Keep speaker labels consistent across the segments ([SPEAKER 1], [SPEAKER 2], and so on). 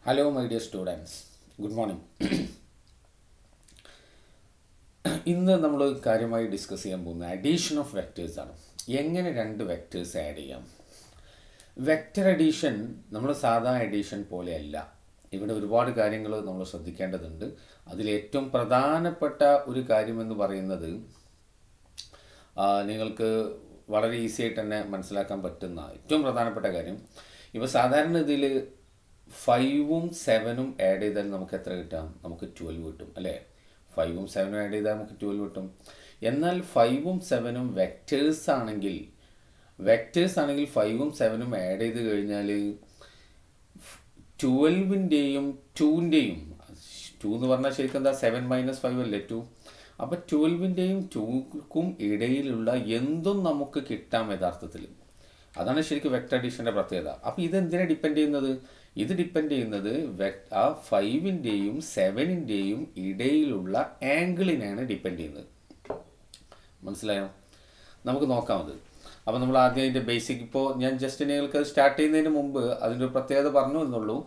[SPEAKER 1] Hello my dear students, good morning. ഇന്ന് നമ്മൾ കാര്യമായി ഡിസ്കസ് ചെയ്യാൻ പോകുന്ന അഡീഷൻ ഓഫ് വെക്റ്റേഴ്സ് ആണ്. എങ്ങനെ രണ്ട് വെക്റ്റേഴ്സ് ആഡ് ചെയ്യാം? വെക്റ്റർ അഡീഷൻ നമ്മൾ സാധാ അഡീഷൻ പോലെയല്ല. ഇവിടെ ഒരുപാട് കാര്യങ്ങൾ നമ്മൾ ശ്രദ്ധിക്കേണ്ടതുണ്ട്. അതിലേറ്റവും പ്രധാനപ്പെട്ട ഒരു കാര്യമെന്ന് പറയുന്നത് നിങ്ങൾക്ക് വളരെ ഈസി ആയിട്ട് തന്നെ മനസ്സിലാക്കാൻ പറ്റുന്ന ഏറ്റവും പ്രധാനപ്പെട്ട കാര്യം, ഇപ്പോൾ സാധാരണ ഇതിൽ 5ഉം 7ഉം ആഡ് ചെയ്താൽ നമുക്ക് എത്ര കിട്ടാം? നമുക്ക് 12 കിട്ടും അല്ലേ? 5ഉം 7ഉം ആഡ് ചെയ്താൽ നമുക്ക് 12 കിട്ടും. എന്നാൽ 5ഉം 7ഉം വെക്റ്റേഴ്സ് ആണെങ്കിൽ 5ഉം 7ഉം ആഡ് ചെയ്ത് കഴിഞ്ഞാൽ 12ൻ്റെയും 2ൻ്റെയും 2 എന്ന് പറഞ്ഞാൽ ശരിക്കും എന്താ? 7 - 5 അല്ലേ 2. അപ്പോൾ 12ൻ്റെയും 2ക്കും ഇടയിലുള്ള എന്തും നമുക്ക് കിട്ടാം യഥാർത്ഥത്തിൽ. അതാണ് ശരിക്കും വെക്റ്റർ അഡീഷൻ്റെ പ്രത്യേകത. അപ്പോൾ ഇതെന്തിനാണ് ഡിപ്പെൻഡ് ചെയ്യുന്നത്? ഇത് ഡിപ്പെൻഡ് ചെയ്യുന്നത് ആ 5ൻ്റെയും 7ൻ്റെയും ഇടയിലുള്ള ആംഗിളിനെയാണ് ഡിപ്പെൻഡ് ചെയ്യുന്നത്. മനസ്സിലായോ? നമുക്ക് നോക്കാം അത്. അപ്പോൾ നമ്മൾ ആദ്യം അതിൻ്റെ ബേസിക്, ഇപ്പോൾ ഞാൻ ജസ്റ്റ് നിങ്ങൾക്ക് സ്റ്റാർട്ട് ചെയ്യുന്നതിന് മുമ്പ് അതിൻ്റെ ഒരു പ്രത്യേകത പറഞ്ഞു എന്നുള്ളൂ.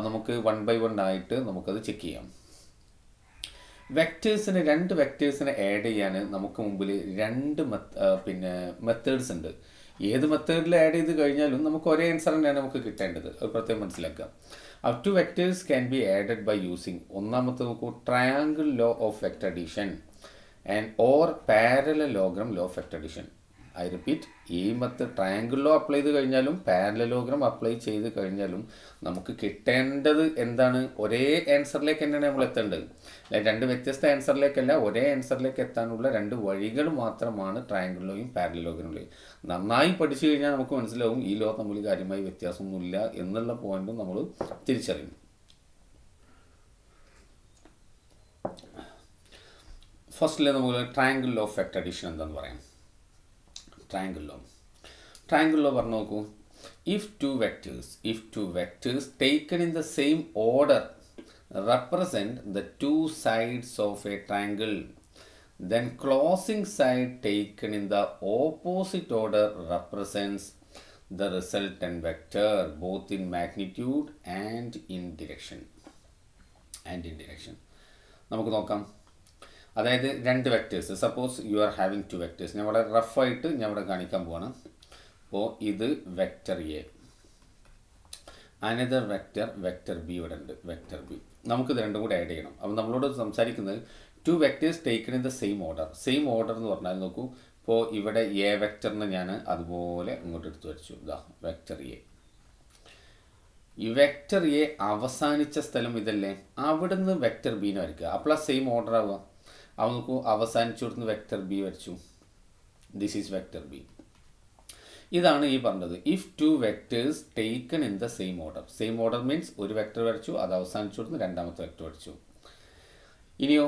[SPEAKER 1] നമുക്ക് 1 by 1 ആയിട്ട് നമുക്കത് ചെക്ക് ചെയ്യാം. രണ്ട് വെക്റ്റേഴ്സിനെ ആഡ് ചെയ്യാൻ നമുക്ക് മുമ്പിൽ രണ്ട് മെത്തേഡ്സ് ഉണ്ട്. ഏത് മെത്തേഡിൽ ആഡ് ചെയ്ത് കഴിഞ്ഞാലും നമുക്ക് ഒരേ ആൻസർ തന്നെയാണ് നമുക്ക് കിട്ടേണ്ടത്. അത് പ്രത്യേകം മനസ്സിലാക്കുക. Up to vectors can be added by using, ഒന്നാമത്തെ നോക്കൂ, triangle law of vector addition and or parallelogram law of vector addition. I repeat, ഈ മെത്തേഡ് ട്രയാങ്കിൾ ലോ അപ്ലൈ ചെയ്ത് കഴിഞ്ഞാലും പാരലലോഗ്രാം അപ്ലൈ ചെയ്ത് കഴിഞ്ഞാലും നമുക്ക് കിട്ടേണ്ടത് എന്താണ്? ഒരേ ആൻസറിലേക്ക് തന്നെയാണ് നമ്മൾ എത്തേണ്ടത്. രണ്ട് വ്യത്യസ്ത ആൻസറിലേക്കല്ല, ഒരേ ആൻസറിലേക്ക് എത്താനുള്ള രണ്ട് വഴികൾ മാത്രമാണ് ട്രയാങ്കിൾ ലോയും പാരലലോഗ്രാം ലോയും. നന്നായി പഠിച്ചു കഴിഞ്ഞാൽ നമുക്ക് മനസ്സിലാവും ഈ ലോ തമ്മിൽ കാര്യമായി വ്യത്യാസമൊന്നുമില്ല എന്നുള്ള പോയിന്റും നമ്മൾ തിരിച്ചറിയും. ഫസ്റ്റിലെ നമുക്ക് triangle law of vector addition എന്താണെന്ന് പറയാം. ട്രയാങ്കിൾ ലോ പറഞ്ഞു നോക്കൂ. If two vectors taken in the same order represent the two sides of a triangle, then closing side taken in the opposite order represents the resultant vector both in magnitude and in direction. നമുക്ക് നോക്കാം. അതായത് രണ്ട് vectors, suppose you are having two vectors. ഞാൻ വളരെ റഫായിട്ട് ഞാൻ ഇവിടെ കാണിക്കാൻ പോവാണ്. അപ്പോൾ ഇത് vector A, another vector B ഇവിടെ ഉണ്ട്, വെക്റ്റർ ബി. നമുക്കിത് രണ്ടും കൂടി ആഡ് ചെയ്യണം. അപ്പോൾ നമ്മളോട് സംസാരിക്കുന്നത് two vectors taken in the same order എന്ന് പറഞ്ഞാൽ നോക്കൂ, ഇപ്പോൾ ഇവിടെ എ വെക്റ്ററിന് ഞാൻ അതുപോലെ ഇങ്ങോട്ട് എടുത്ത് വരച്ചു. ഇതാ വെക്റ്റർ എ. ഈ വെക്റ്റർ എ അവസാനിച്ച സ്ഥലം ഇതല്ലേ, അവിടുന്ന് വെക്റ്റർ ബീനെ വരയ്ക്കുക. അപ്പോൾ സെയിം ഓർഡർ ആവുക. അവ നോക്കൂ, അവസാനിച്ചിടത്തുനിന്ന് വെക്റ്റർ ബി വരച്ചു. This is vector B. ഇതാണ് ഈ പറഞ്ഞത് if to vectors taken in the same order means ഒരു വെക്റ്റർ വരച്ചു, അത് അവസാനിച്ചിടത്തുനിന്ന് രണ്ടാമത്തെ വെക്റ്റർ വരച്ചു. ഇനിയോ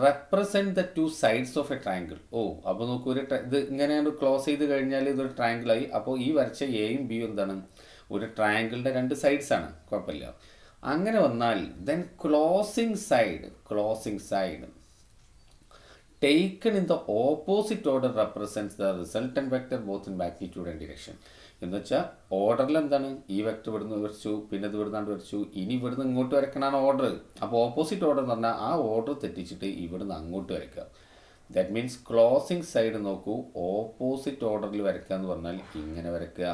[SPEAKER 1] represent the two sides of A triangle. അപ്പോൾ നോക്കൂ, ഇത് ഇങ്ങനെയാണ് ക്ലോസ് ചെയ്ത് കഴിഞ്ഞാൽ ഇതൊരു ട്രയാങ്കിളായി. അപ്പോൾ ഈ വരച്ച എയും ബിയും എന്താണ്? ഒരു ട്രയാങ്കിളിൻ്റെ രണ്ട് സൈഡ്സ് ആണ്, കുഴപ്പമില്ല. അങ്ങനെ വന്നാൽ then closing side taken in the opposite order represents the resultant vector both in magnitude and direction. എന്ന് വെച്ചാൽ ഓർഡറിൽ എന്താണ്? ഈ വെക്റ്റർ ഇവിടുന്ന് വരച്ചു, പിന്നെ ഇത് ഇവിടുന്നാണ്ട് വരച്ചു, ഇനി ഇവിടുന്ന് ഇങ്ങോട്ട് വരയ്ക്കണതാണ് ഓർഡർ. അപ്പോൾ ഓപ്പോസിറ്റ് ഓർഡർ എന്ന് പറഞ്ഞാൽ ആ ഓർഡർ തെറ്റിച്ചിട്ട് ഇവിടുന്ന് അങ്ങോട്ട് വരയ്ക്കുക. ദാറ്റ് മീൻസ് ക്ലോസിങ് സൈഡ് നോക്കൂ, ഓപ്പോസിറ്റ് ഓർഡറിൽ വരയ്ക്കുക എന്ന് പറഞ്ഞാൽ ഇങ്ങനെ വരയ്ക്കുക.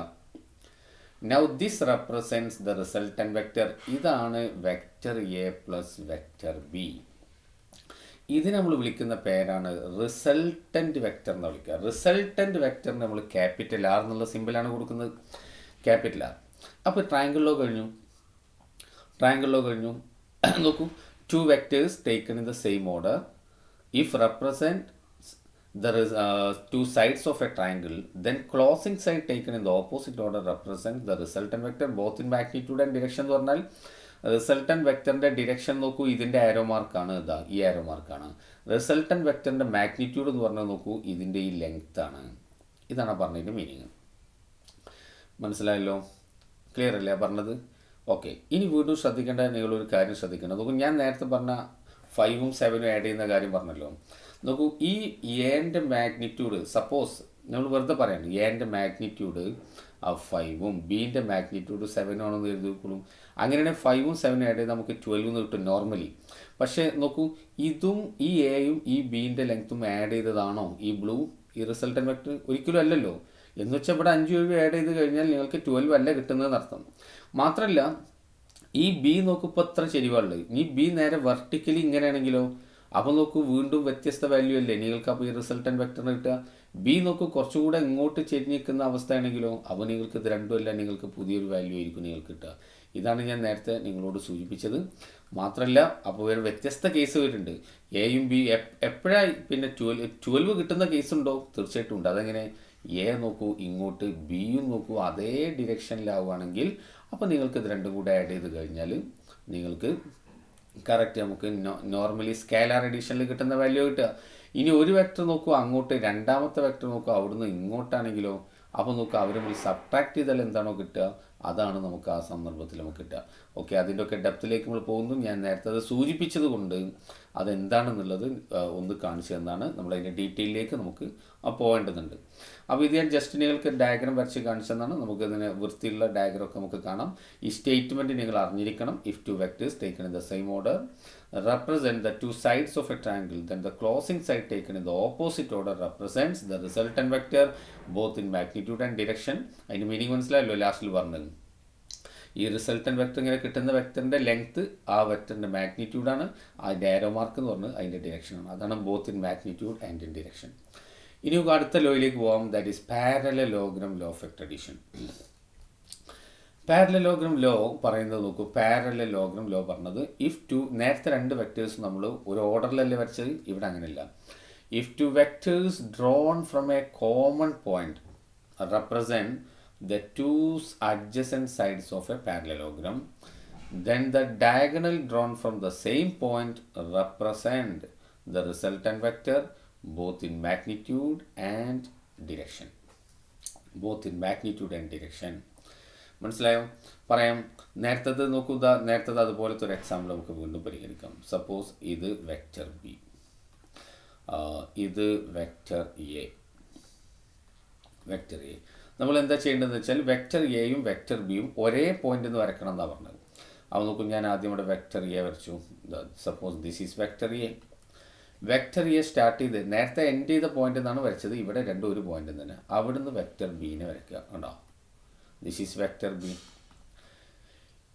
[SPEAKER 1] Now this represents the resultant vector. ഇതാണ് vector A plus vector B. ഇത് നമ്മൾ വിളിക്കുന്ന പേരാണ് റിസൾട്ടൻറ്റ് വെക്റ്റർ എന്ന് വിളിക്കുക. റിസൾട്ടൻറ്റ് വെക്റ്ററിന് നമ്മൾ ക്യാപിറ്റൽ ആർ എന്നുള്ള സിമ്പിളാണ് കൊടുക്കുന്നത്, ക്യാപിറ്റൽ ആർ. അപ്പോൾ ട്രയാങ്കിൾ ലോ കഴിഞ്ഞു. നോക്കൂ, two vectors taken in the same order if represent the two sides of a triangle, then closing side taken in the opposite order represents the resultant vector both in magnitude and direction. എന്ന് പറഞ്ഞാൽ resultant വെക്റ്ററിൻ്റെ direction നോക്കൂ, ഇതിൻ്റെ ആരോ മാർക്കാണ്, ഇതാ ഈ ആരോ മാർക്കാണ്. Resultant വെക്റ്ററിൻ്റെ magnitude എന്ന് പറഞ്ഞാൽ നോക്കൂ, ഇതിൻ്റെ ഈ ലെങ്ത് ആണ്. ഇതാണ് പറഞ്ഞതിൻ്റെ മീനിങ്. മനസ്സിലായല്ലോ? ക്ലിയർ അല്ലേ പറഞ്ഞത്? ഓക്കെ. ഇനി വീണ്ടും ശ്രദ്ധിക്കേണ്ട നിങ്ങളൊരു കാര്യം ശ്രദ്ധിക്കണം. നോക്കൂ, ഞാൻ നേരത്തെ പറഞ്ഞ 5ഉം 7ഉം ആഡ് ചെയ്യുന്ന കാര്യം പറഞ്ഞല്ലോ. നോക്കൂ, ഈ എൻ്റെ മാഗ്നിറ്റ്യൂഡ്, സപ്പോസ് നമ്മൾ വെറുതെ പറയാണ്, എൻ്റെ മാഗ്നിറ്റ്യൂഡ് ആ 5ഉം ബീൻ്റെ മാഗ്നിറ്റ്യൂഡ് 7 ആണെന്ന് എഴുതിക്കോളും. അങ്ങനെയാണെങ്കിൽ 5ഉം 7ഉം ആഡ് ചെയ്ത് നമുക്ക് 12 എന്ന് കിട്ടും നോർമലി. പക്ഷേ നോക്കൂ, ഇതും ഈ എയും ഈ ബീൻ്റെ ലെങ്ത്തും ആഡ് ചെയ്തതാണോ ഈ ബ്ലൂ ഈ റിസൾട്ടൻ വെക്ടർ? ഒരിക്കലും അല്ലല്ലോ. എന്ന് വെച്ചാൽ ഇവിടെ 5 7 ആഡ് ചെയ്ത് കഴിഞ്ഞാൽ നിങ്ങൾക്ക് 12 അല്ല കിട്ടുന്നതെന്ന് അർത്ഥം. മാത്രമല്ല ഈ ബി നോക്കൂ ഇപ്പോൾ എത്ര ചെരിവുള്ളത്. ഈ ബി നേരെ വെർട്ടിക്കലി ഇങ്ങനെയാണെങ്കിലോ അപ്പോൾ നോക്കൂ വീണ്ടും വ്യത്യസ്ത വാല്യൂ അല്ലേ നിങ്ങൾക്ക് അപ്പോൾ ഈ റിസൾട്ടൻ വെക്ടറിന് കിട്ടുക. ബി നോക്കൂ കുറച്ചുകൂടെ ഇങ്ങോട്ട് ചെരിഞ്ഞിരിക്കുന്ന അവസ്ഥയാണെങ്കിലോ അപ്പോൾ നിങ്ങൾക്ക് ഇത് രണ്ടുമല്ല നിങ്ങൾക്ക് പുതിയൊരു വാല്യൂ ആയിരിക്കും നിങ്ങൾക്ക് കിട്ടുക. ഇതാണ് ഞാൻ നേരത്തെ നിങ്ങളോട് സൂചിപ്പിച്ചത്. മാത്രമല്ല അപ്പോൾ ഒരു വ്യത്യസ്ത കേസ് വരുന്നുണ്ട്. എയും ബി എപ്പോഴാണ് പിന്നെ 12 കിട്ടുന്ന കേസുണ്ടോ? തീർച്ചയായിട്ടും ഉണ്ട്. അതെങ്ങനെ? എ നോക്കൂ ഇങ്ങോട്ട്, ബിയും നോക്കൂ അതേ ഡിറക്ഷനിലാവുകയാണെങ്കിൽ അപ്പോൾ നിങ്ങൾക്ക് ഇത് രണ്ടും കൂടെ ആഡ് ചെയ്ത് കഴിഞ്ഞാൽ നിങ്ങൾക്ക് കറക്റ്റ് നമുക്ക് നോർമലി സ്കേലാർ എഡിഷനിൽ കിട്ടുന്ന വാല്യൂ കിട്ടുക. ഇനി ഒരു വെക്ടർ നോക്കൂ അങ്ങോട്ട്, രണ്ടാമത്തെ വെക്ടർ നോക്കൂ അവിടുന്ന് ഇങ്ങോട്ടാണെങ്കിലോ അപ്പോൾ നോക്കുക അവർ നമ്മൾ സബ്ട്രാക്ട് ചെയ്താൽ എന്താണോ കിട്ടുക അതാണ് നമുക്ക് ആ സന്ദർഭത്തിൽ നമുക്ക് കിട്ടുക. ഓക്കെ, അതിൻ്റെയൊക്കെ ഡെപ്തിലേക്ക് നമ്മൾ പോകുന്നു. ഞാൻ നേരത്തെ അത് സൂചിപ്പിച്ചത് കൊണ്ട് അതെന്താണെന്നുള്ളത് ഒന്ന് കാണിച്ചു തന്നാണ് നമ്മളതിൻ്റെ ഡീറ്റെയിലേക്ക് നമുക്ക് പോകേണ്ടതുണ്ട്. അപ്പോൾ ഇത് ഞാൻ ജസ്റ്റ് നിങ്ങൾക്ക് ഡയഗ്രം വരച്ച് കാണിച്ചെന്നാണ്. നമുക്കതിന് വൃത്തിയുള്ള ഡയഗ്രം ഒക്കെ നമുക്ക് കാണാം. ഈ സ്റ്റേറ്റ്മെൻറ്റ് നിങ്ങൾ അറിഞ്ഞിരിക്കണം. If two vectors taken in the same order represent the two sides of a triangle, then the closing side taken in the opposite order represents the resultant vector both in magnitude and direction. അതിൻ്റെ meaning മനസ്സിലായല്ലോ ലാസ്റ്റിൽ പറഞ്ഞത്. ഈ resultant vector ഇങ്ങനെ കിട്ടുന്ന വെക്ടറിൻ്റെ length ആ വെക്ടറിൻ്റെ മാഗ്നിറ്റ്യൂഡാണ്, ആ ഡയറോ mark എന്ന് പറഞ്ഞത് അതിൻ്റെ ഡിറക്ഷനാണ്. അതാണ് both in magnitude and in direction. ഇനി നമുക്ക് അടുത്ത ലോയിലേക്ക് പോകാം. That is parallelogram law of vector addition. Parallelogram law പറയുന്നത് നോക്കൂ. പാരലലോഗ്രാം ലോ പറഞ്ഞത് ഇഫ് ടു, നേരത്തെ രണ്ട് വെക്ടേഴ്സ് നമ്മൾ ഒരു ഓർഡറിലല്ലേ വരച്ചത്, ഇവിടെ അങ്ങനെയല്ല. If two vectors drawn from a common point represent the two adjacent sides of a parallelogram, then the diagonal drawn from the same point represent the resultant vector both in magnitude and direction. Both in magnitude and direction. മനസ്സിലായോ? പറയാം. നേരത്തത് നോക്കൂ, നേരത്തത് അതുപോലത്തെ ഒരു example നമുക്ക് വീണ്ടും പരിഗണിക്കാം. Suppose ഇത് vector B, ഇത് വെക്റ്റർ എ. വെക്റ്റർ എ നമ്മൾ എന്താ ചെയ്യേണ്ടതെന്ന് വെച്ചാൽ വെക്റ്റർ എയും വെക്റ്റർ ബിയും ഒരേ പോയിന്റ് നിന്ന് വരക്കണം എന്നാണ് പറഞ്ഞത്. അപ്പോൾ നോക്കും, ഞാൻ ആദ്യം ഇവിടെ വെക്റ്റർ എ വരച്ചു. Suppose this is vector A. Vector A start ചെയ്ത് നേരത്തെ എൻഡ് ചെയ്ത പോയിന്റ് എന്നാണ് വരച്ചത്. ഇവിടെ രണ്ടും ഒരു പോയിന്റ് തന്നെ. അവിടുന്ന് വെക്റ്റർ ബീനെ വരയ്ക്കുക. കണ്ടോ, ദിസ് ഈസ് വെക്റ്റർ ബി.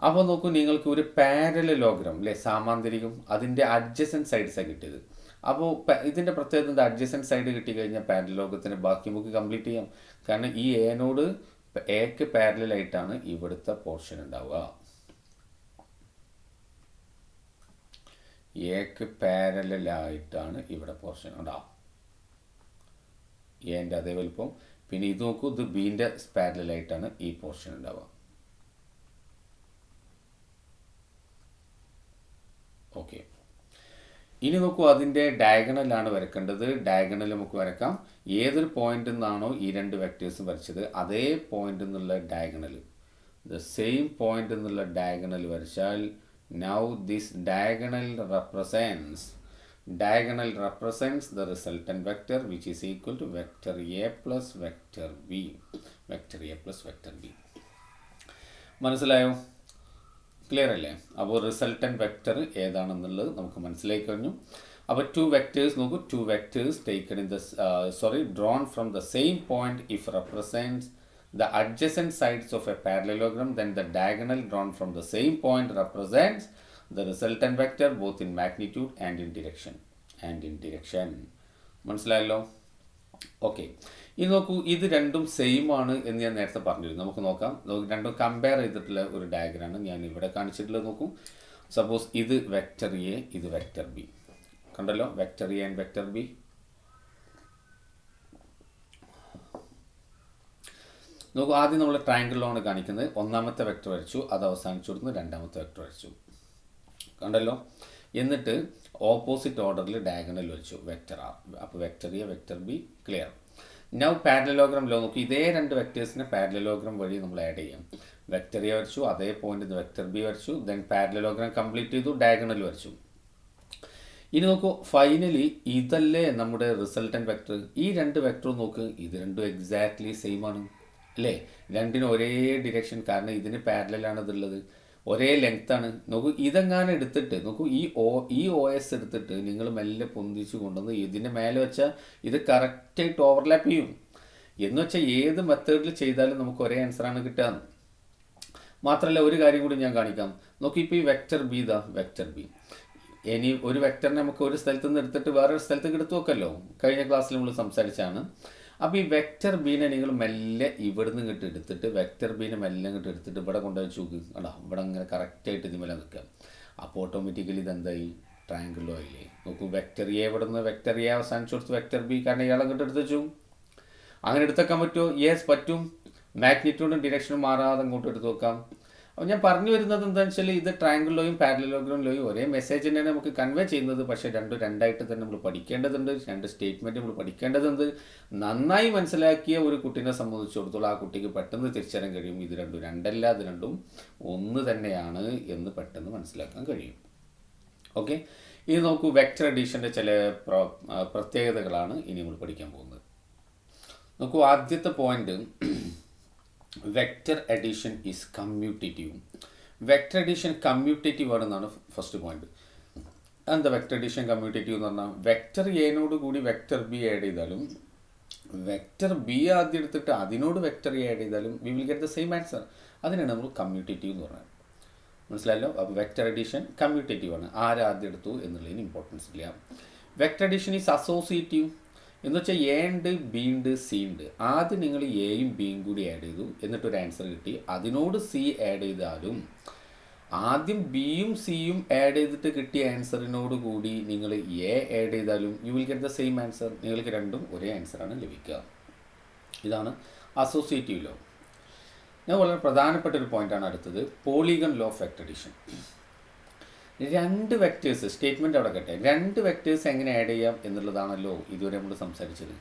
[SPEAKER 1] അപ്പോൾ നോക്കൂ, നിങ്ങൾക്ക് ഒരു പാരലലോഗ്രാം അല്ലേ, സാമാന്തരികം, അതിൻ്റെ അഡ്ജസൻറ്റ് സൈഡ്സാണ് കിട്ടിയത്. അപ്പോൾ ഇതിൻ്റെ പ്രത്യേകത എന്താ? അഡ്ജസൻറ്റ് സൈഡ് കിട്ടിക്കഴിഞ്ഞാൽ പാരലലോഗത്തിന് ബാക്കി നമുക്ക് കംപ്ലീറ്റ് ചെയ്യാം. കാരണം ഈ എനോട് എക്ക് പാരലായിട്ടാണ് ഇവിടുത്തെ പോർഷൻ ഉണ്ടാവുക. എക്ക് പാരലായിട്ടാണ് ഇവിടെ പോർഷൻ ഉണ്ടാവുക. എൻ്റെ അതേ വലുപ്പം. പിന്നെ ഇത് നോക്കൂ, ഇത് ബീൻ്റെ പാരലായിട്ടാണ് ഈ പോർഷൻ ഉണ്ടാവുക. ഓക്കെ, ഇനി നോക്കൂ, അതിൻ്റെ ഡയഗണലാണ് വരക്കേണ്ടത്. ഡയഗണൽ നമുക്ക് വരക്കാം. ഏതൊരു പോയിന്റിൽ നിന്നാണോ ഈ രണ്ട് വെക്ടേഴ്സും വരച്ചത് അതേ പോയിന്റിൽ നിന്നുള്ള ഡയഗണൽ, ദ സെയിം പോയിന്റ് എന്നുള്ള ഡയഗണൽ വരച്ചാൽ now this diagonal represents the resultant vector which is equal to vector a plus vector b. vector a plus vector b. മനസ്സിലായോ? ക്ലിയർ അല്ലേ? അപ്പോൾ റിസൾട്ടൻ വെക്ടർ ഏതാണെന്നുള്ളത് നമുക്ക് മനസ്സിലായി കഴിഞ്ഞു. അപ്പോൾ ടു വെക്ടേഴ്സ് നോക്കൂ. To vectors taken in the drawn from the same point if represents the adjacent sides of a parallelogram, then the diagonal drawn from the same point represents the resultant vector both in magnitude and in direction. മനസ്സിലായല്ലോ? Okay, ഇനി നോക്കൂ, ഇത് രണ്ടും same ആണ് എന്ന് ഞാൻ നേരത്തെ പറഞ്ഞിരുന്നു. നമുക്ക് നോക്കാം. രണ്ടും കമ്പയർ ചെയ്തിട്ടുള്ള ഒരു ഡയഗ്രാമാണ് ഞാൻ ഇവിടെ കാണിച്ചിട്ടുള്ളത്. നോക്കൂ, സപ്പോസ് ഇത് വെക്റ്റർ എ, ഇത് വെക്റ്റർ ബി. കണ്ടല്ലോ, vector A and vector B. നോക്കൂ, ആദ്യം നമ്മൾ ട്രയാങ്കിളിലാണ് കാണിക്കുന്നത്. ഒന്നാമത്തെ വെക്ടർ വരച്ചു, അത് അവസാനിച്ചു കൊടുക്കുന്നു. രണ്ടാമത്തെ വെക്ടർ വരച്ചു. കണ്ടല്ലോ. എന്നിട്ട് ഓപ്പോസിറ്റ് ഓർഡറിൽ ഡയഗണൽ വരച്ചു, വെക്റ്റർ ആർ. അപ്പോൾ vector A, vector B. Clear. Now parallelogram law നോക്കി. ഇതേ രണ്ട് വെക്ടേഴ്സിനെ പാരലലോഗ്രാം വഴി നമ്മൾ ആഡ് ചെയ്യാം. വെക്റ്റർ എ വരച്ചു, അതേ പോയിന്റ് വെക്റ്റർ ബി വരച്ചു. ദെൻ പാരലലോഗ്രാം കംപ്ലീറ്റ് ചെയ്തു, ഡയഗണൽ വരച്ചു. ഇനി നോക്കൂ, ഫൈനലി ഇതല്ലേ നമ്മുടെ റിസൾട്ടൻറ്റ് വെക്ടർ. ഈ രണ്ട് വെക്ടറും നോക്ക്, ഇത് രണ്ടും എക്സാക്ട്ലി സെയിം ആണ്. അല്ലേ? രണ്ടിനും ഒരേ ഡിറക്ഷൻ, കാരണം ഇതിന് പാരലാണ് ഇതുള്ളത്, ഒരേ ലെങ്ത്താണ്. നോക്കൂ, ഇതെങ്ങാനും എടുത്തിട്ട് നോക്കൂ, ഈ ഒ എസ് എടുത്തിട്ട് നിങ്ങൾ മെല്ലെ പൊന്തിച്ച് കൊണ്ടുവന്ന് ഇതിൻ്റെ മേലെ വെച്ചാൽ ഇത് കറക്റ്റായിട്ട് ഓവർലാപ്പ് ചെയ്യും. എന്ന് വെച്ചാൽ ഏത് മെത്തേഡിൽ ചെയ്താലും നമുക്ക് ഒരേ ആൻസറാണ് കിട്ടുക. മാത്രമല്ല ഒരു കാര്യം കൂടി ഞാൻ കാണിക്കാം. നോക്കൂ, ഇപ്പോൾ ഈ വെക്റ്റർ ബി ഇതാ വെക്റ്റർ ബി. ഇനി ഒരു വെക്റ്ററിനെ നമുക്ക് ഒരു സ്ഥലത്ത് നിന്ന് എടുത്തിട്ട് വേറൊരു സ്ഥലത്തേക്ക് എടുത്തു വെക്കല്ലോ, കഴിഞ്ഞ ക്ലാസ്സിൽ നമ്മൾ സംസാരിച്ചാണ്. അപ്പോൾ ഈ വെക്റ്റർ ബീനെ നിങ്ങൾ മെല്ലെ ഇവിടുന്ന് ഇങ്ങോട്ട് എടുത്തിട്ട് വെക്റ്റർ ബീനെ മെല്ലെ ഇങ്ങോട്ട് എടുത്തിട്ട് ഇവിടെ കൊണ്ടുപോയി നോക്ക്. അടാ, ഇവിടെ ഇങ്ങനെ കറക്റ്റായിട്ട് ഇതിമേലെ നിൽക്കുക. അപ്പോൾ ഓട്ടോമാറ്റിക്കലി ഇതെന്തായി? ട്രയാങ്കിളോ ആയില്ലേ? നോക്കൂ, വെക്റ്റർ എ ഇവിടെ നിന്ന് വെക്റ്റർ എ അവസാനിച്ച് കൊടുത്ത് വെക്റ്റർ ബി, കാരണം ഇയാളെ ഇങ്ങോട്ട് എടുത്ത് വെച്ചു. അങ്ങനെ എടുത്തേക്കാൻ പറ്റുമോ? യെസ് പറ്റും. മാഗ്നിറ്റ്യൂഡും ഡിറക്ഷനും മാറാതെ അങ്ങോട്ട് എടുത്ത് വെക്കാം. അപ്പോൾ ഞാൻ പറഞ്ഞു വരുന്നത് എന്താണെന്ന് വെച്ചാൽ ഇത് ട്രയാങ്കിൾ ലോയും പാരലലോഗ്രാം ലോയും ഒരേ മെസ്സേജ് തന്നെയാണ് നമുക്ക് കൺവേ ചെയ്യുന്നത്. പക്ഷേ രണ്ടായിട്ട് തന്നെ നമ്മൾ പഠിക്കേണ്ടതുണ്ട്. രണ്ട് സ്റ്റേറ്റ്മെൻറ്റ് നമ്മൾ പഠിക്കേണ്ടതുണ്ട്. നന്നായി മനസ്സിലാക്കിയ ഒരു കുട്ടീനെ സംബന്ധിച്ചിടത്തോളം ആ കുട്ടിക്ക് പെട്ടെന്ന് തിരിച്ചറിയാൻ കഴിയും ഇത് രണ്ടും രണ്ടല്ല, ഇത് രണ്ടും ഒന്ന് തന്നെയാണ് എന്ന് പെട്ടെന്ന് മനസ്സിലാക്കാൻ കഴിയും. ഓക്കെ, ഇത് നോക്കൂ, വെക്റ്റർ അഡീഷൻ്റെ ചില പ്രത്യേകതകളാണ് ഇനി നമ്മൾ പഠിക്കാൻ പോകുന്നത്. നോക്കൂ, ആദ്യത്തെ point, vector addition is commutative. Vector addition commutative ആണെന്നാണ് ഫസ്റ്റ് പോയിന്റ്. എന്താ വെക്റ്റർ അഡീഷൻ കമ്മ്യൂട്ടേറ്റീവ് എന്ന് പറഞ്ഞാൽ, വെക്റ്റർ എനോട് കൂടി വെക്റ്റർ ബി ആഡ് ചെയ്താലും വെക്റ്റർ ബി ആദ്യം എടുത്തിട്ട് അതിനോട് വെക്റ്റർ എ ആഡ് ചെയ്താലും we will get the same answer. അതിനാണ് നമ്മൾ കമ്മ്യൂട്ടേറ്റീവ് എന്ന് പറയുന്നത്. മനസ്സിലായല്ലോ? അപ്പോൾ വെക്റ്റർ അഡീഷൻ കമ്മ്യൂട്ടേറ്റീവ് ആണ്. ആരാദ്യം എടുത്തു എന്നുള്ളതിന് ഇമ്പോർട്ടൻസ് ഇല്ല. വെക്റ്റർ അഡീഷൻ ഈസ് അസോസിയേറ്റീവ് എന്ന് വെച്ചാൽ എ ഉണ്ട്, ബി ഉണ്ട്, സി ഉണ്ട്. ആദ്യം നിങ്ങൾ എയും ബിയും കൂടി ആഡ് ചെയ്തു, എന്നിട്ടൊരു ആൻസർ കിട്ടി. അതിനോട് സി ആഡ് ചെയ്താലും ആദ്യം ബിയും സിയും ആഡ് ചെയ്തിട്ട് കിട്ടിയ ആൻസറിനോട് കൂടി നിങ്ങൾ എ ആഡ് ചെയ്താലും you will get the same answer. നിങ്ങൾക്ക് രണ്ടും ഒരേ ആൻസറാണ് ലഭിക്കുക. ഇതാണ് അസോസിയേറ്റീവ് ലോ. ഞാൻ വളരെ പ്രധാനപ്പെട്ട ഒരു പോയിൻ്റാണ് അടുത്തത്, polygon law of vector addition. രണ്ട് വെക്റ്റേഴ്സ്, സ്റ്റേറ്റ്മെൻറ്റ് അവിടെ കട്ടെ, രണ്ട് വെക്റ്റേഴ്സ് എങ്ങനെ ആഡ് ചെയ്യാം എന്നുള്ളതാണല്ലോ ഇതുവരെ നമ്മൾ സംസാരിച്ചത്.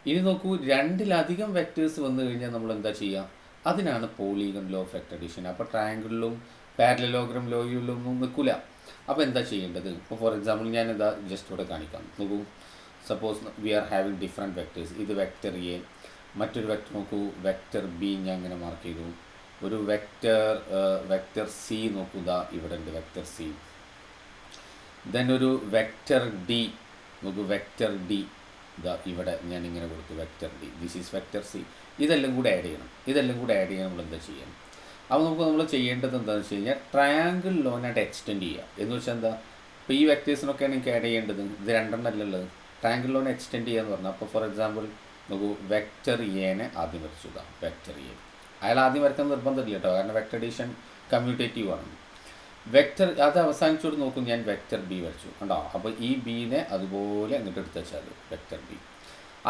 [SPEAKER 1] ഇനി നോക്കൂ, രണ്ടിലധികം വെക്റ്റേഴ്സ് വന്നു കഴിഞ്ഞാൽ നമ്മൾ എന്താ ചെയ്യുക? അതിനാണ് polygon law of vector addition. അപ്പോൾ ട്രയാങ്കിളിലും പാരലലോഗ്രാം ലോയിലൊന്നും നിൽക്കില്ല. അപ്പോൾ എന്താ ചെയ്യേണ്ടത്? ഇപ്പോൾ ഫോർ എക്സാമ്പിൾ ഞാൻ എന്താ ജസ്റ്റ് ഇവിടെ കാണിക്കാം. നോക്കൂ, suppose V are having different vectors. ഇത് വെക്റ്റർ എ, മറ്റൊരു വെക്റ്റർ നോക്കൂ വെക്റ്റർ ബി, ഞാൻ ഇങ്ങനെ മാർക്ക് ചെയ്തു. ഒരു വെക്റ്റർ സി നോക്കൂ, ഇതാ ഇവിടെ ഉണ്ട് വെക്റ്റർ സി. ദെൻ ഒരു വെക്റ്റർ ഡി നോക്കൂ, വെക്റ്റർ ഡി ഇതാ ഇവിടെ ഞാൻ ഇങ്ങനെ കൊടുത്തു vector D. This is vector C. ഇതെല്ലാം കൂടെ ആഡ് ചെയ്യണം. നമ്മൾ എന്താ ചെയ്യണം? അപ്പോൾ നമ്മൾ ചെയ്യേണ്ടത് എന്താണെന്ന് വെച്ച് കഴിഞ്ഞാൽ ട്രയാങ്കിൾ ലോനായിട്ട് എക്സ്റ്റെൻഡ് ചെയ്യുക. എന്ന് വെച്ചാൽ എന്താ, ഇപ്പോൾ ഈ വെക്റ്റേഴ്സിനൊക്കെയാണ് എനിക്ക് ആഡ് ചെയ്യേണ്ടത്. ഇത് രണ്ടെണ്ണമല്ലല്ലോ. ട്രയാങ്കിൾ ലോൺ എക്സ്റ്റെൻഡ് ചെയ്യുക എന്ന് പറഞ്ഞാൽ, അപ്പോൾ ഫോർ എക്സാമ്പിൾ നോക്കൂ, വെക്റ്റർ എനെ ആദ്യം വരച്ചു. ഇതാ വെക്റ്റർ എ. അയാൾ ആദ്യം വരയ്ക്കാൻ നിർബന്ധമില്ല കേട്ടോ, കാരണം വെക്റ്റർ അഡീഷൻ കമ്മ്യൂട്ടേറ്റീവ് ആണ്. വെക്റ്റർ അത് അവസാനിച്ചോട് നോക്കും, ഞാൻ വെക്റ്റർ ബി വരച്ചു കണ്ടോ. അപ്പോൾ ഈ ബീനെ അതുപോലെ അങ്ങോട്ട് എടുത്ത് വെച്ചാൽ വെക്റ്റർ ബി.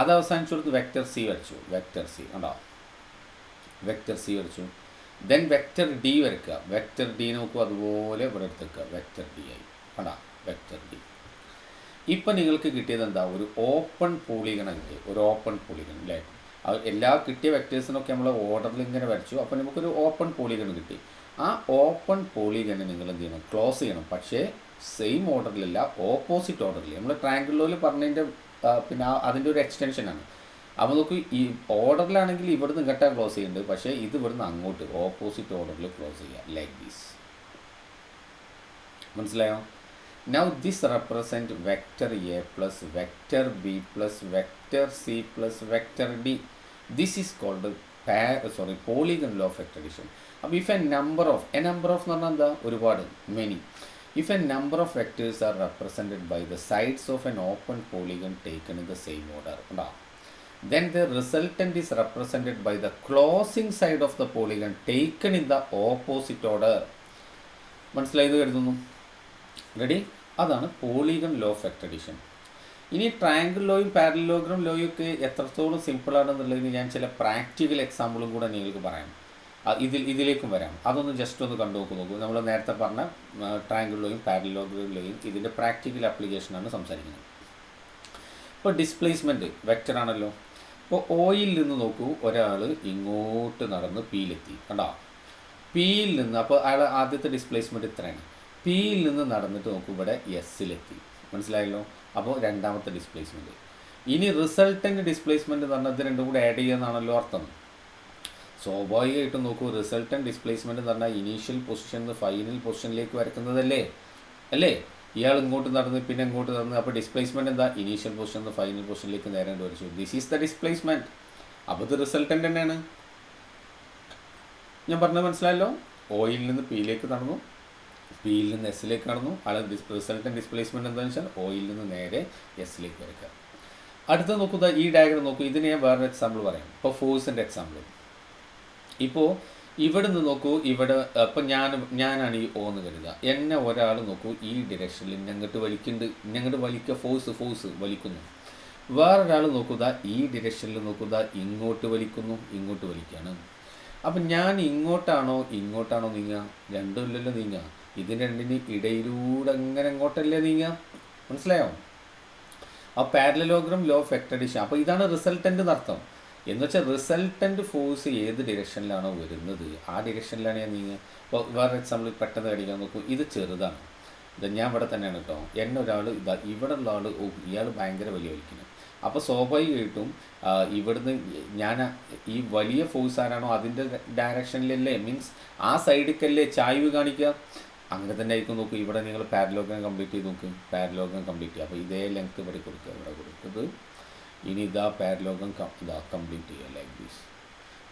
[SPEAKER 1] അത് അവസാനിച്ചോടത്ത് വെക്റ്റർ സി വരച്ചു, വെക്റ്റർ സി കണ്ടോ, വെക്റ്റർ സി വരച്ചു. ദെൻ വെക്റ്റർ ഡി വരയ്ക്കുക. വെക്റ്റർ ഡി നോക്കൂ, അതുപോലെ ഇവിടെ എടുത്തേക്കുക, വെക്റ്റർ ഡി ആയി കണ്ടോ, വെക്റ്റർ ഡി. ഇപ്പം നിങ്ങൾക്ക് കിട്ടിയത് എന്താ? ഒരു ഓപ്പൺ പോളിഗൺ കിട്ടി, ഒരു ഓപ്പൺ പോളിഗൺ അല്ലേ. എല്ലാ കിട്ടിയ വെക്റ്റേഴ്സിനൊക്കെ നമ്മൾ ഓർഡറിൽ ഇങ്ങനെ വരച്ചു. അപ്പോൾ നമുക്കൊരു ഓപ്പൺ പോളിഗൺ കിട്ടി. ആ ഓപ്പൺ പോളിഗണ് നിങ്ങൾ എന്ത് ചെയ്യണം? ക്ലോസ് ചെയ്യണം. പക്ഷേ സെയിം ഓർഡറിലല്ല, ഓപ്പോസിറ്റ് ഓർഡറിൽ. നമ്മൾ ട്രയാങ്കിളിൽ പറഞ്ഞതിൻ്റെ പിന്നെ അതിൻ്റെ ഒരു എക്സ്റ്റൻഷനാണ്. അപ്പോൾ നമുക്ക് ഈ ഓർഡറിലാണെങ്കിൽ ഇവിടുന്ന് ഇങ്ങോട്ടാണ് ക്ലോസ് ചെയ്യേണ്ടത്, പക്ഷേ ഇത് ഇവിടുന്ന് അങ്ങോട്ട് ഓപ്പോസിറ്റ് ഓർഡറിൽ ക്ലോസ് ചെയ്യുക, ലൈക്ക് ദിസ്. മനസ്സിലായോ? Now this represent vector A plus vector B plus vector C plus vector D. This is called polygon law of vector addition. അപ്പോൾ ഇഫ് എ നമ്പർ ഓഫ് എന്ന് പറഞ്ഞാൽ എന്താ? ഒരുപാട്, many. If a number of vectors are represented by the sides of an open polygon taken in the same order ഉണ്ടാവും, then the resultant is represented by the closing side of the polygon taken in the opposite order. മനസ്സിലായത് കരുതുന്നു. Ready? അതാണ് polygon law of vector addition. ഇനി triangle ലോയും parallelogram ലോയും ഒക്കെ എത്രത്തോളം സിമ്പിളാണെന്നുള്ളതിന് ഞാൻ ചില പ്രാക്ടിക്കൽ എക്സാമ്പിളും കൂടെ നിങ്ങൾക്ക് പറയാം. ഇതിലേക്കും വരാം. അതൊന്ന് ജസ്റ്റ് ഒന്ന് കണ്ടു നോക്കൂ. നമ്മൾ നേരത്തെ പറഞ്ഞ ട്രയാങ്കിൾ ലോയും പാരലലോഗ്രാം ലോയും ഇതിൻ്റെ പ്രാക്ടിക്കൽ ആപ്ലിക്കേഷനാണ് സംസാരിക്കുന്നത്. ഇപ്പോൾ ഡിസ്പ്ലേസ്മെൻറ്റ് വെക്റ്റർ ആണല്ലോ. ഇപ്പോൾ ഓയിൽ നിന്ന് നോക്കൂ, ഒരാൾ ഇങ്ങോട്ട് നടന്ന് പിയിലെത്തി കണ്ടോ. പിയിൽ നിന്ന്, അപ്പോൾ അയാൾ ആദ്യത്തെ ഡിസ്പ്ലേസ്മെൻറ്റ് ഇത്രയാണ്. പിയിൽ നിന്ന് നടന്നിട്ട് നോക്കൂ, ഇവിടെ എസ്സിലെത്തി. മനസ്സിലായല്ലോ? അപ്പോൾ രണ്ടാമത്തെ ഡിസ്പ്ലേസ്മെൻറ്റ്. ഇനി റിസൾട്ടൻ്റ് ഡിസ്പ്ലേസ്മെൻറ്റ് എന്ന് പറഞ്ഞാൽ ഇത് രണ്ടും കൂടെ ആഡ് ചെയ്യുന്നതാണല്ലോ അർത്ഥം. സ്വാഭാവികമായിട്ടും നോക്കൂ, റിസൾട്ടൻറ്റ് ഡിസ്പ്ലേസ്മെൻറ്റ് എന്ന് പറഞ്ഞാൽ ഇനീഷ്യൽ പൊസിഷൻ ഫൈനൽ പൊസിഷനിലേക്ക് വരക്കുന്നതല്ലേ അല്ലേ? ഇയാൾ ഇങ്ങോട്ട് നടന്ന് പിന്നെ ഇങ്ങോട്ട് നടന്ന്, അപ്പോൾ ഡിസ്പ്ലേസ്മെൻറ്റ് എന്താ? ഇനീഷ്യൽ പൊസിഷൻ ഫൈനൽ പൊസിഷനിലേക്ക് നേരെ വരച്ചു. This is the displacement. അപ്പോൾ ഇത് റിസൾട്ടൻ്റ് തന്നെയാണ്. ഞാൻ പറഞ്ഞത് മനസ്സിലായല്ലോ? ഓയിൽ നിന്ന് പിയിലേക്ക് നടന്നു, പിയിൽ നിന്ന് എസ്സിലേക്ക് നടന്നു. അയാൾ റിസൾട്ടൻറ്റ് ഡിസ്പ്ലേസ്മെൻറ്റ് എന്താണെന്ന് വെച്ചാൽ ഓയിൽ നിന്ന് നേരെ എസ്സിലേക്ക് വരയ്ക്കുക. അടുത്ത നോക്കുക, ഈ ഡയഗ്രം നോക്കൂ. ഇതിന് ഞാൻ വേറൊരു എക്സാമ്പിൾ പറയാം. ഇപ്പോൾ ഫോഴ്സിൻ്റെ എക്സാമ്പിൾ. ഇപ്പോൾ ഇവിടെ നിന്ന് നോക്കൂ, ഇവിടെ ഇപ്പം ഞാനാണ് ഈ ഓ എന്ന് കരുതുക. എന്നെ ഒരാൾ നോക്കൂ ഈ ഡിറക്ഷനിൽ ഇങ്ങോട്ട് വലിക്കുന്നുണ്ട്, ഇങ്ങോട്ട് വലിക്കുക, ഫോഴ്സ് വലിക്കുന്നു. വേറൊരാൾ നോക്കുക ഈ ഡിറക്ഷനിൽ നോക്കുക, ഇങ്ങോട്ട് വലിക്കുന്നു, ഇങ്ങോട്ട് വലിക്കുകയാണ്. അപ്പം ഞാൻ ഇങ്ങോട്ടാണോ നീങ്ങുക? രണ്ടും ഇല്ലല്ലോ നീങ്ങുക. ഇതിന് രണ്ടിന് ഇടയിലൂടെ അങ്ങനെ ഇങ്ങോട്ടല്ലേ നീങ്ങുക? മനസ്സിലായോ? ആ parallelogram law of vector addition. അപ്പോൾ ഇതാണ് റിസൾട്ടൻ്റ് എന്നർത്ഥം. എന്ന് വെച്ചാൽ റിസൾട്ടൻ്റ് ഫോഴ്സ് ഏത് ഡിറക്ഷനിലാണോ വരുന്നത് ആ ഡിറക്ഷനിലാണ് ഞാൻ നീങ്ങുക. ഇപ്പോൾ വേറെ എക്സാമ്പിൾ പെട്ടെന്ന് കാണിക്കാൻ നോക്കൂ. ഇത് ചെറുതാണ്, ഇത് ഞാൻ ഇവിടെ തന്നെയാണ് കേട്ടോ. എന്നെ ഒരാൾ ഇവിടെ ഉള്ള ആൾ ഇയാൾ ഭയങ്കര വലിയ വലിക്കുന്നത്. അപ്പോൾ സ്വാഭാവികമായിട്ടും ഇവിടുന്ന് ഞാൻ ഈ വലിയ ഫോഴ്സ് ആരാണോ അതിൻ്റെ ഡയറക്ഷനിലല്ലേ, മീൻസ് ആ സൈഡിലേക്കല്ലേ ചായ്വ് കാണിക്കുക. അങ്ങനെ തന്നെ ആയിരിക്കും. നോക്കൂ, ഇവിടെ നിങ്ങൾ പാരലോഗ്രാം കംപ്ലീറ്റ് ചെയ്ത് നോക്ക്. പാരലോഗ്രാം കംപ്ലീറ്റ് ചെയ്യുക. അപ്പോൾ ഇതേ ലെങ്ത് ഇവിടെ കൊടുക്കുക, ഇവിടെ കൊടുത്തത്. ഇനി ഇതാ പാരലോഗ്രാം കംപ്ലീറ്റ് ചെയ്യുക ലൈക്ക് ദിസ്.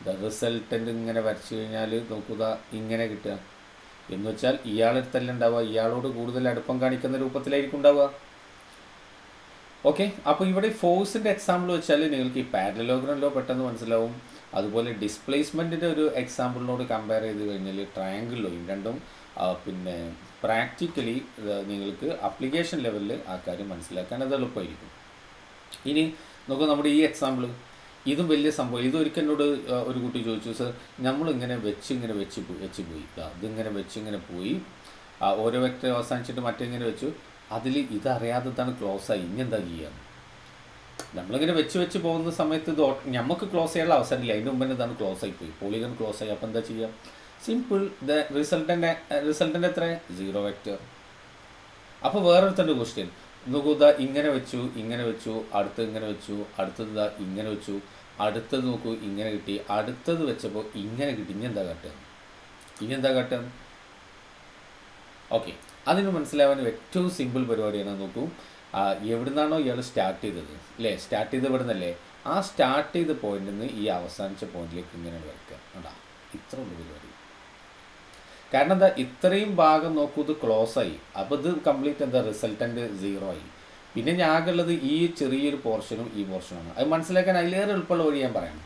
[SPEAKER 1] ദ റിസൾട്ടൻ്റ് ഇങ്ങനെ വരച്ചു കഴിഞ്ഞാൽ നോക്കുക ഇങ്ങനെ കിട്ടുക. എന്ന് വെച്ചാൽ ഇയാളെടുത്തല്ല ഉണ്ടാവുക, ഇയാളോട് കൂടുതൽ അടുപ്പം കാണിക്കുന്ന രൂപത്തിലായിരിക്കും ഉണ്ടാവുക. ഓക്കെ, അപ്പോൾ ഇവിടെ ഫോഴ്സിൻ്റെ എക്സാമ്പിൾ വെച്ചാൽ നിങ്ങൾക്ക് ഈ പാരലലോഗ്രാം ലോ പെട്ടെന്ന് മനസ്സിലാവും. അതുപോലെ ഡിസ്പ്ലേസ്മെൻറ്റിൻ്റെ ഒരു എക്സാമ്പിളിനോട് കമ്പയർ ചെയ്ത് കഴിഞ്ഞാൽ ട്രയാങ്കിൾ ലോയും രണ്ടും പിന്നെ പ്രാക്ടിക്കലി നിങ്ങൾക്ക് അപ്ലിക്കേഷൻ ലെവലിൽ ആ കാര്യം മനസ്സിലാക്കാൻ അത് എളുപ്പമായിരിക്കും. ഇനി നോക്കുക, നമ്മുടെ ഈ എക്സാമ്പിൾ ഇതും വലിയ സംഭവം. ഇതൊരിക്കൽ എന്നോട് ഒരു കുട്ടി ചോദിച്ചു, സർ നമ്മളിങ്ങനെ വെച്ച് പോയി, ഇതിങ്ങനെ വെച്ചിങ്ങനെ പോയി, ഓരോ വെക്ടർ അവസാനിച്ചിട്ട് മറ്റേങ്ങനെ വെച്ചു, അതിൽ ഇതറിയാത്തതാണ് ക്ലോസ് ആയി, ഇനി എന്താ ചെയ്യുക? നമ്മളിങ്ങനെ വെച്ച് പോകുന്ന സമയത്ത് ഇത് നമുക്ക് ക്ലോസ് ചെയ്യാനുള്ള അവസരമില്ല. അതിൻ്റെ മുമ്പ് ഇതാണ് ക്ലോസ് ആയിപ്പോയി, പോളിഗൺ ക്ലോസ് ആയി. അപ്പോൾ എന്താ ചെയ്യുക? സിമ്പിൾ, ദ റിസൾട്ടൻ്റ് എത്ര? 0 വെക്റ്റർ. അപ്പോൾ വേറൊരുത്തൻ്റെ ക്വസ്റ്റ്യൻ നോക്കൂ, ഇങ്ങനെ വെച്ചു, അടുത്തത് ഇങ്ങനെ വെച്ചു, അടുത്തത് ഇങ്ങനെ വെച്ചു, അടുത്തത് നോക്കൂ ഇങ്ങനെ കിട്ടി, അടുത്തത് വെച്ചപ്പോൾ ഇങ്ങനെ കിട്ടി. ഇനി എന്താ കാട്ടുക? ഓക്കെ, അതിന് മനസ്സിലാവാൻ ഏറ്റവും സിമ്പിൾ പരിപാടിയാണ്. നോക്കൂ, എവിടുന്നാണോ ഇയാൾ സ്റ്റാർട്ട് ചെയ്തത് അല്ലേ, സ്റ്റാർട്ട് ചെയ്ത് ഇവിടെ നിന്നല്ലേ, ആ സ്റ്റാർട്ട് ചെയ്ത പോയിന്റിൽ നിന്ന് ഈ അവസാനിച്ച പോയിന്റിലേക്ക് ഇങ്ങനെ വരയ്ക്കുക. കേട്ടോ, ഇത്ര ഉള്ള പരിപാടി. കാരണം എന്താ, ഇത്രയും ഭാഗം നോക്കൂ, ഇത് ക്ലോസ് ആയി. അപ്പോൾ ഇത് കംപ്ലീറ്റ് എന്താ റിസൾട്ടൻ്റ് 0 ആയി. പിന്നെ ഞാനുള്ളത് ഈ ചെറിയൊരു പോർഷനും ഈ പോർഷനുമാണ്. അത് മനസ്സിലാക്കാൻ അതിലേറെ എളുപ്പമുള്ള വഴി ഞാൻ പറയാം.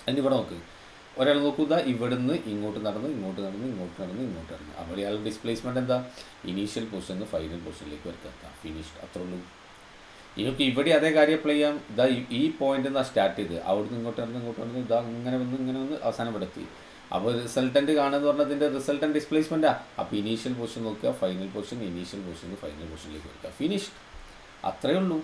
[SPEAKER 1] അതിനിവിടെ നോക്ക്, ഒരാൾ നോക്കുക, ഇവിടുന്ന് ഇങ്ങോട്ട് നടന്നു. അപ്പോൾ ഇയാളുടെ ഡിസ്പ്ലേസ്മെൻറ്റ് എന്താ? ഇനീഷ്യൽ പൊസിഷൻ ഫൈനൽ പൊസിഷനിലേക്ക് വരയ്ക്കാം. ഫിനിഷ്ഡ്, അത്രേ ഉള്ളൂ. ഇതൊക്കെ ഇവിടെ അതേ കാര്യം അപ്ലൈ ചെയ്യാം. ഈ പോയിന്റിൽ നിന്നാണ് സ്റ്റാർട്ട് ചെയ്ത്, അവിടുന്ന് ഇങ്ങോട്ട് നടന്ന് ഇങ്ങനെ വന്ന് അവസാനം ഇവിടെ എത്തി. അപ്പോൾ റിസൾട്ടൻ്റ് കാണുമെന്ന് പറഞ്ഞാൽ ഇതിൻ്റെ റിസൾട്ടൻ്റ് ഡിസ്പ്ലേസ്മെൻറ്റാണ്. അപ്പോൾ ഇനീഷ്യൽ പൊസിഷൻ നോക്കുക, final position, initial position final പൊസിഷനിലേക്ക് വരയ്ക്കുക. ഫിനിഷ്ഡ്, അത്രയേ ഉള്ളൂ.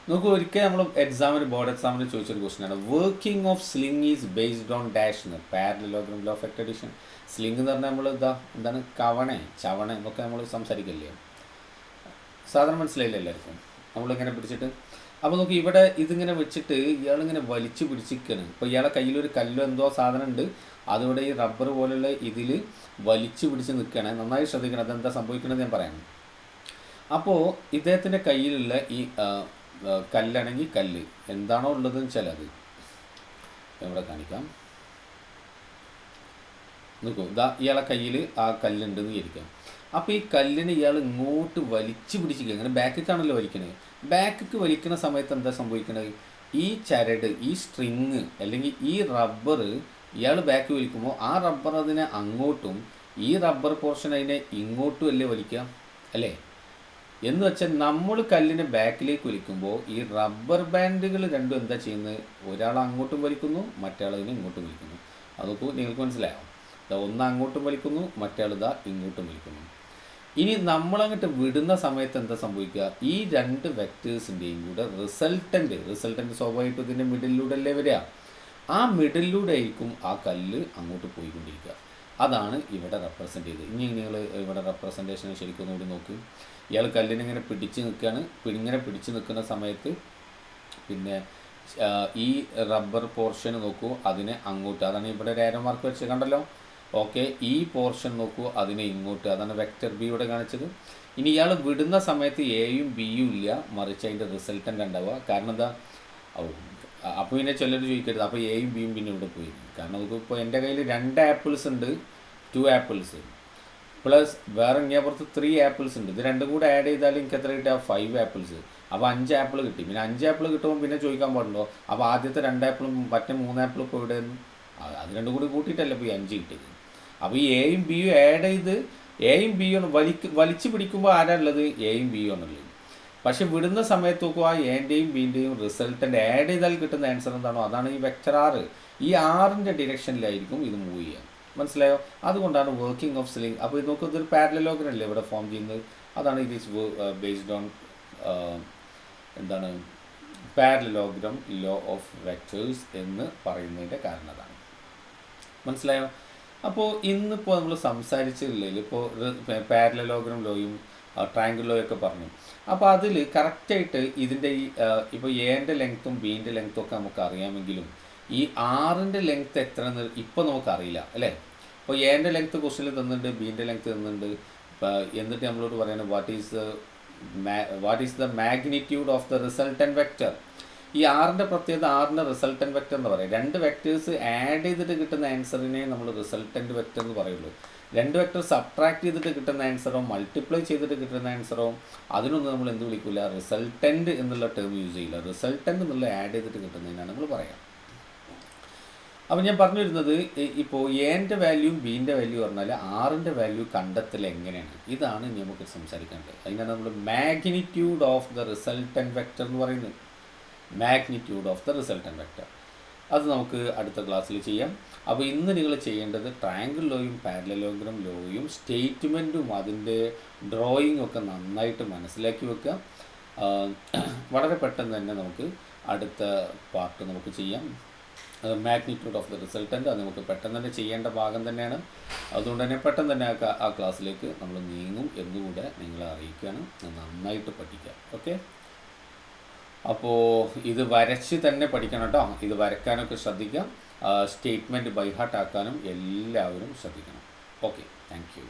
[SPEAKER 1] നോക്കൂ, ഒരിക്കൽ നമ്മൾ ബോർഡ് എക്സാമിന് ചോദിച്ചൊരു ക്വസ്റ്റ്യനാണ്, working of sling is based on dash എന്ന്, parallelogram law of vector addition. Sling എന്ന് പറഞ്ഞാൽ നമ്മൾ എന്താണ്, ചവണ എന്നൊക്കെ നമ്മൾ സംസാരിക്കില്ലേ, സാധാരണ മനസ്സിലായില്ല എല്ലാവർക്കും. നമ്മളിങ്ങനെ പിടിച്ചിട്ട്, അപ്പോൾ നോക്കി ഇവിടെ ഇതിങ്ങനെ വെച്ചിട്ട് ഇയാളിങ്ങനെ വലിച്ചു പിടിച്ചിരിക്കുകയാണ്. ഇപ്പോൾ ഇയാളെ കയ്യിലൊരു കല്ലോ എന്തോ സാധനം ഉണ്ട്, അതിവിടെ ഈ റബ്ബർ പോലുള്ള ഇതിൽ വലിച്ചു പിടിച്ച് നിൽക്കുകയാണ്. നന്നായി ശ്രദ്ധിക്കണം, അതെന്താ സംഭവിക്കണമെന്ന് ഞാൻ പറയാം. അപ്പോൾ ഇദ്ദേഹത്തിൻ്റെ കയ്യിലുള്ള ഈ കല്ലാണെങ്കിൽ കല്ല് എന്താണോ ഉള്ളതെന്ന് വെച്ചാൽ അത് ഇവിടെ കാണിക്കാം. നോക്കൂ, ഇയാളെ കയ്യിൽ ആ കല്ലുണ്ടെന്ന് വിചാരിക്കാം. അപ്പോൾ ഈ കല്ലിന് ഇയാൾ ഇങ്ങോട്ട് വലിച്ചു പിടിച്ചിരിക്കുക. അങ്ങനെ ബാക്കിലേക്കാണല്ലോ വലിക്കണത്. ബാക്കിക്ക് വലിക്കുന്ന സമയത്ത് എന്താ സംഭവിക്കണത്? ഈ ചരട്, ഈ സ്ട്രിങ് അല്ലെങ്കിൽ ഈ റബ്ബർ ഇയാൾ ബാക്ക് വലിക്കുമ്പോൾ ആ റബ്ബർ അതിനെ അങ്ങോട്ടും ഈ റബ്ബർ പോർഷൻ അതിനെ ഇങ്ങോട്ടും അല്ലേ വലിക്കുക അല്ലേ? എന്ന് വെച്ചാൽ നമ്മൾ കല്ലിനെ ബാക്കിലേക്ക് വലിക്കുമ്പോൾ ഈ റബ്ബർ ബാൻഡുകൾ രണ്ടും എന്താ ചെയ്യുന്നത്? ഒരാൾ അങ്ങോട്ടും വലിക്കുന്നു, മറ്റേ അതിനെ ഇങ്ങോട്ടും വലിക്കുന്നു. അതൊക്കെ നിങ്ങൾക്ക് മനസ്സിലാവും. ഒന്ന് അങ്ങോട്ടും വലിക്കുന്നു, മറ്റേ ഇങ്ങോട്ടും വലിക്കുന്നു. ഇനി നമ്മളങ്ങോട്ട് വിടുന്ന സമയത്ത് എന്താ സംഭവിക്കുക? ഈ രണ്ട് വെക്ടേഴ്സിൻ്റെയും കൂടെ റിസൾട്ടൻ്റ് സ്വാഭാവികമായിട്ടും ഇതിൻ്റെ മിഡിലൂടെ അല്ലേ വരിക. ആ മിഡിലൂടെ ആയിരിക്കും ആ കല്ല് അങ്ങോട്ട് പോയിക്കൊണ്ടിരിക്കുക. അതാണ് ഇവിടെ റെപ്രസെൻ്റ് ചെയ്തത്. ഇനി നിങ്ങൾ ഇവിടെ റെപ്രസെൻറ്റേഷൻ ശരിക്കും കൂടി നോക്ക്. ഇയാൾ കല്ലിനിങ്ങനെ പിടിച്ച് നിൽക്കുകയാണ്. ഇങ്ങനെ പിടിച്ച് നിൽക്കുന്ന സമയത്ത് പിന്നെ ഈ റബ്ബർ പോർഷൻ നോക്കൂ, അതിനെ അങ്ങോട്ട്, അതാണ് ഇവിടെ ഒരു ആരോ മാർക്ക് വെച്ച് കണ്ടല്ലോ. ഓക്കെ, ഈ പോർഷൻ നോക്കൂ, അതിനെ ഇങ്ങോട്ട്, അതാണ് വെക്റ്റർ ബി ഇവിടെ കാണിച്ചത്. ഇനി ഇയാൾ വിടുന്ന സമയത്ത് എയും ബിയും ഇല്ല, മറിച്ച് അതിൻ്റെ റിസൾട്ടൻ്റ് ഉണ്ടാവുക. കാരണം എന്താ, അപ്പോൾ പിന്നെ ചിലർ ചോദിക്കരുത് അപ്പോൾ എയും ബിയും പിന്നെ ഇവിടെ പോയി. കാരണം നമുക്കിപ്പോൾ എൻ്റെ കയ്യിൽ 2 ആപ്പിൾസ് ഉണ്ട്, 2 ആപ്പിൾസ് പ്ലസ് വേറെ ഇങ്ങേപ്പുറത്ത് 3 ആപ്പിൾസ് ഉണ്ട്. ഇത് രണ്ടും കൂടെ ആഡ് ചെയ്താൽ എനിക്ക് എത്ര കിട്ടുക, 5 ആപ്പിൾസ്. അപ്പോൾ 5 ആപ്പിൾ കിട്ടി. പിന്നെ 5 ആപ്പിൾ കിട്ടുമ്പോൾ പിന്നെ ചോദിക്കാൻ പാടുണ്ടോ അപ്പോൾ ആദ്യത്തെ 2 ആപ്പിളും മറ്റേ 3 ആപ്പിളും ഇപ്പോൾ ഇവിടെ നിന്ന് അത് രണ്ടും കൂടി കൂട്ടിയിട്ടല്ലേ ഇപ്പോൾ ഈ 5 കിട്ടിയത്. അപ്പോൾ ഈ എയും ബിയും ആഡ് ചെയ്ത് എയും ബിയും വലിച്ചു പിടിക്കുമ്പോൾ ആരാണുള്ളത്, എയും ബിയും ആണുള്ളത്. പക്ഷെ വിടുന്ന സമയത്ത് നോക്കുക, എൻ്റെയും ബിൻ്റെയും റിസൾട്ടൻ്റ് ആഡ് ചെയ്താൽ കിട്ടുന്ന ആൻസർ എന്താണോ അതാണ് ഈ വെക്റ്റർ 6. ഈ 6ൻ്റെ ഡിറക്ഷനിലായിരിക്കും ഇത് മൂവ് ചെയ്യുക. മനസ്സിലായോ? അതുകൊണ്ടാണ് വർക്കിംഗ് ഓഫ് സ്ലിംഗ്. അപ്പോൾ ഇത് നോക്കുക, ഇതൊരു പാരലലോഗ്രാം അല്ലേ ഇവിടെ ഫോം ചെയ്യുന്നത്. അതാണ് ഇത് ഈസ് ബേസ്ഡ് ഓൺ എന്താണ് പാരലലോഗ്രാം ലോ ഓഫ് വെക്റ്റേഴ്സ് എന്ന് പറയുന്നതിൻ്റെ കാരണം അതാണ്. മനസ്സിലായോ? അപ്പോൾ ഇന്നിപ്പോൾ നമ്മൾ സംസാരിച്ചില്ലെങ്കിൽ ഇപ്പോൾ പാരലലോഗ്രാം ലോയും ട്രയാങ്കിൾ ലോ ഒക്കെ പറഞ്ഞു. അപ്പോൾ അതിൽ കറക്റ്റായിട്ട് ഇതിൻ്റെ ഈ ഇപ്പോൾ എൻ്റെ ലെങ്ത്തും ബീൻ്റെ ലെങ്ത്തും ഒക്കെ നമുക്ക് അറിയാമെങ്കിലും ഈ 6ൻ്റെ ലെങ്ത്ത് എത്രയെന്ന് ഇപ്പോൾ നമുക്കറിയില്ല അല്ലേ. ഇപ്പോൾ എൻ്റെ ലെങ്ത്ത് ക്വസ്റ്റ്യനിൽ തന്നിട്ടുണ്ട്, ബീൻ്റെ ലെങ്ത്ത് തന്നിട്ടുണ്ട്. എന്നിട്ട് നമ്മളോട് പറയുന്നത് what is the magnitude of the resultant vector. ഈ 6ൻ്റെ പ്രത്യേകത, 6ൻ്റെ റിസൾട്ടൻറ്റ് വെക്റ്റർ എന്ന് പറയും. 2 വെക്റ്റേഴ്സ് ആഡ് ചെയ്തിട്ട് കിട്ടുന്ന ആൻസറിനെ നമ്മൾ റിസൾട്ടൻറ്റ് വെക്റ്റർ എന്ന് പറയുള്ളൂ. 2 വെക്റ്റർ സബ്ട്രാക്ട് ചെയ്തിട്ട് കിട്ടുന്ന ആൻസറോ മൾട്ടിപ്ലൈ ചെയ്തിട്ട് കിട്ടുന്ന ആൻസറോ അതിനൊന്നും നമ്മൾ എന്ത് വിളിക്കില്ല, റിസൾട്ടൻറ്റ് എന്നുള്ള ടേം യൂസ് ചെയ്യില്ല. റിസൾട്ടൻറ്റ് എന്നുള്ള ആഡ് ചെയ്തിട്ട് കിട്ടുന്നതിനാണ് നമ്മൾ പറയാം. അപ്പോൾ ഞാൻ പറഞ്ഞു വരുന്നത്, ഇപ്പോൾ എൻ്റെ വാല്യൂയും ബീൻ്റെ വാല്യൂ പറഞ്ഞാൽ 6ൻ്റെ വാല്യൂ കണ്ടെത്തൽ എങ്ങനെയാണ്, ഇതാണ് ഇനി നമുക്ക് സംസാരിക്കേണ്ടത്. അതിനാണ് നമ്മൾ magnitude of the resultant vector എന്ന് പറയുന്നത്. Magnitude of the resultant vector അത് നമുക്ക് അടുത്ത ക്ലാസ്സിൽ ചെയ്യാം. അപ്പോൾ ഇന്ന് നിങ്ങൾ ചെയ്യേണ്ടത് ട്രയാങ്കിൾ ലോയും പാരലലോഗ്രാം ലോയും സ്റ്റേറ്റ്മെൻറ്റും അതിൻ്റെ ഡ്രോയിങ് ഒക്കെ നന്നായിട്ട് മനസ്സിലാക്കി വെക്കുക. വളരെ പെട്ടെന്ന് തന്നെ നമുക്ക് അടുത്ത പാർട്ട് നമുക്ക് ചെയ്യാം. മാഗ്നിറ്റ്യൂഡ് ഓഫ് ദ റിസൾട്ടൻ്റ് അത് നമുക്ക് പെട്ടെന്ന് തന്നെ ചെയ്യേണ്ട ഭാഗം തന്നെയാണ്. അതുകൊണ്ട് തന്നെ പെട്ടെന്ന് തന്നെ ആ ക്ലാസ്സിലേക്ക് നമ്മൾ നീങ്ങും എന്നുകൂടെ നിങ്ങളെ അറിയിക്കുകയാണ്. നന്നായിട്ട് പഠിക്കാം. ഓക്കെ, അപ്പോൾ ഇത് വരച്ച് തന്നെ പഠിക്കണം കേട്ടോ. ഇത് വരയ്ക്കാനൊക്കെ ശ്രദ്ധിക്കാം. സ്റ്റേറ്റ്മെൻറ്റ് ബൈ ഹാർട്ട് ആക്കാനും എല്ലാവരും ശ്രദ്ധിക്കണം. Okay, thank you.